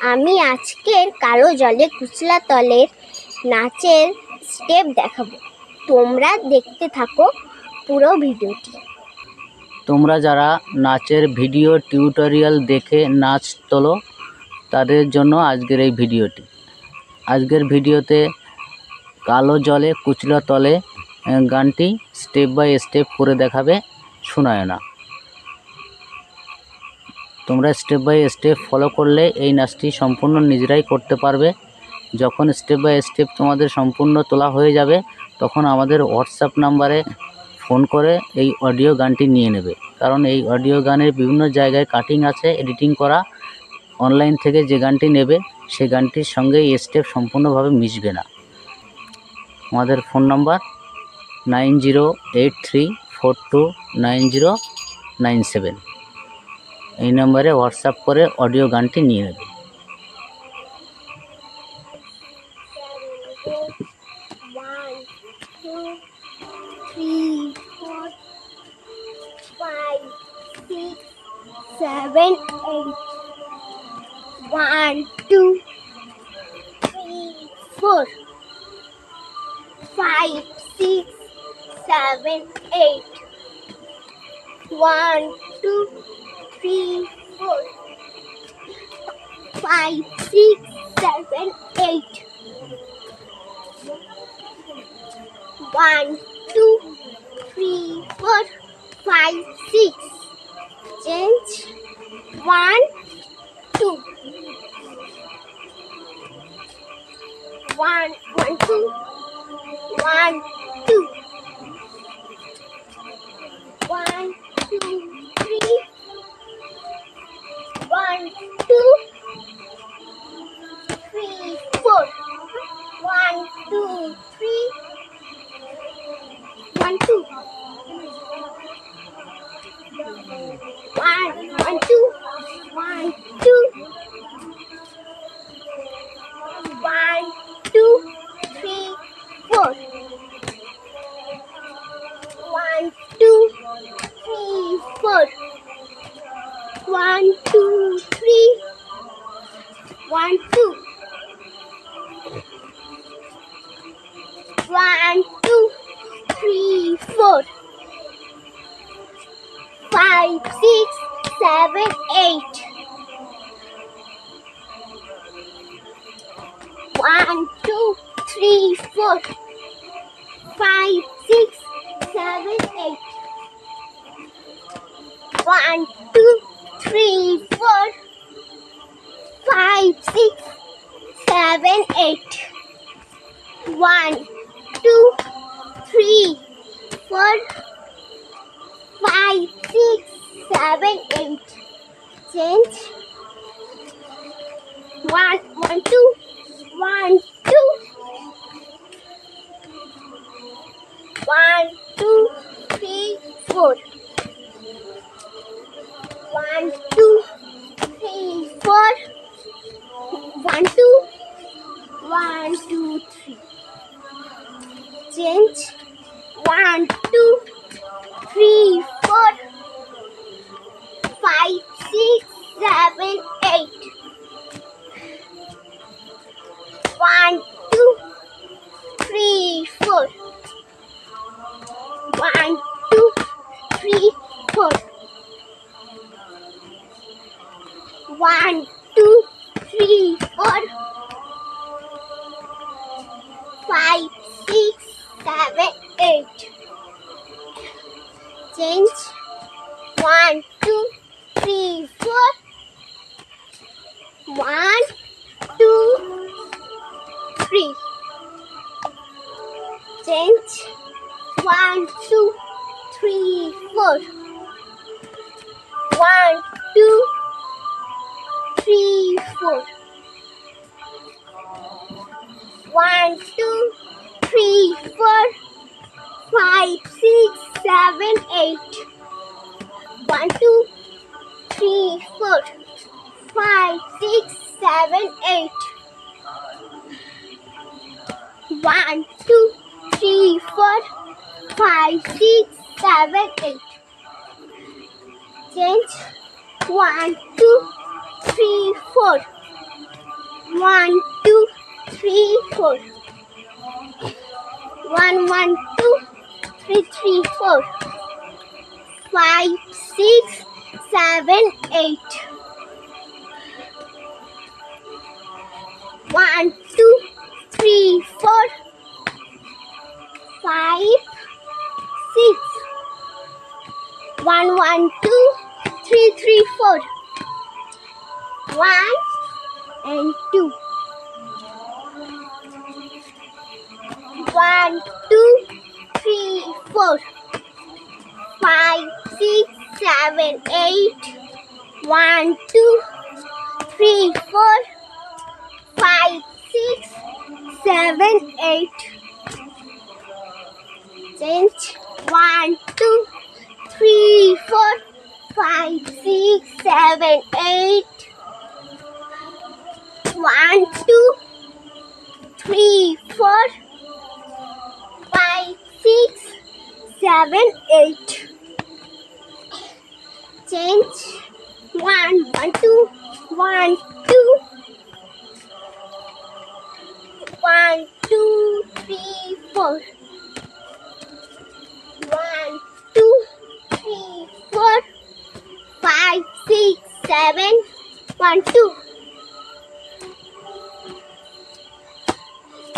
আমি আজকের কালো জলে কুচলা তলের নাচের স্টেপ দেখাবো। তোমরা দেখতে থাকো পুরো ভিডিওটি। তোমরা যারা নাচের ভিডিও টিউটোরিয়াল দেখে নাচ তোলো তাদের জন্য আজকের এই ভিডিওটি। আজকের ভিডিওতে কালো জলে কুচলা তলে গানটি স্টেপ বাই স্টেপ করে দেখাবে সুনয়না। তোমরা স্টেপ বাই স্টেপ ফলো করলে এই নাচটি সম্পূর্ণ নিজেরাই করতে পারবে। যখন স্টেপ বাই স্টেপ তোমাদের সম্পূর্ণ তোলা হয়ে যাবে তখন আমাদের হোয়াটসঅ্যাপ নাম্বারে ফোন করে এই অডিও গানটি নিয়ে নেবে, কারণ এই অডিও গানের বিভিন্ন জায়গায় কাটিং আছে, এডিটিং করা। অনলাইন থেকে যে গানটি নেবে সেই গানটির সঙ্গে এই স্টেপ সম্পূর্ণভাবে মিশবে না। আমাদের ফোন নাম্বার 9083429097। এই নম্বরে হোয়াটসঅ্যাপ করে অডিও গানটি নিয়ে নেবে। Seven, eight. 1, 2, 3, 4, 5, 6, 7, 8. 1, 2, 3, 4, 5, 6, 7, 8. 1, 2, 3, 4, 5, 6. Change. 1, 2. 1, 1, 2. 1, 2. 1, 2, 3. 1, 2, 3, 4. 1, 2, 3. 1, 2. 1, 1, 2. 1, 2. 1, 2, 3, 4. 1, 2, 3, 4. 1, 2, 3. 1, 2. 1, 2, 3, 4. 5, 6, 7, 8. 1, 2, 3, 4. 5, 6, 7, 8. 1, 2, 3, 4. 5, 6, 7, 8. 1, 2, 3, 4. 5, 6, 7, 8. Change. 1, 1, 2. 1, 2. 1, 2, 3, 4. 1, 2, 3, 4. 1, 2. 1, 2, 3. Change. 1, 2, 3, 4. 5, 6, 7, 8. 1, 2, 3, 4. 1, 2, 3, 4. 1, 2, 3, 4. 5, 6, 7, 8. Change. 1, 2, 3, 4. 1, 2, 3. Change. 1, 2, 3, 4. 1, 2, 3, 4. 1, 2, 3, 4. 5, 6, 7, 8. 1, 2, 3, 4. 5, 6, 7, 8. 1, 2, 3, 4. 5, 6, 7, 8. Change. 1, 2, 3, 4. 1, 2, 3, 4. 1, 1, 2, 3, 3, 4. 5, 6, 7, 8. 1, 2, 3, 4. 5, 6. 1, 1, 2, 3, 3, 4. 1 and 2. 1, 2, 3, 4. 5, 6, 7, 8. 1, 2, 3, 4. 5, 6, 7, 8. Change. 1, 2, 3, 4. 5, 6, 7, 8. 1, 2, 3, 4. 5, 6, 7, 8. Change. 1, 1, 2, 1, 2. 1, 2, 3, 4. 1, 2, 3, 4. 5, 6, 7. 1, 2.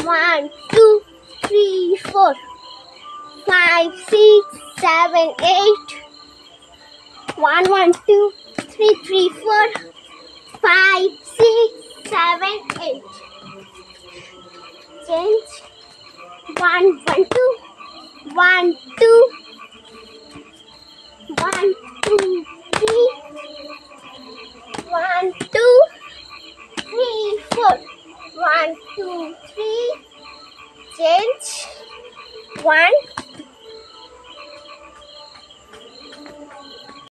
1, 2, 3, 4. 5, 6, 7, 8. 1, 1, 2, 3, 3, 4. 5, 6, 7, 8. Change. 1, 1, 2. 1, 2. 1, 2, 3. 1, 2, 3, 4. 1, 2, 3. Change. 1,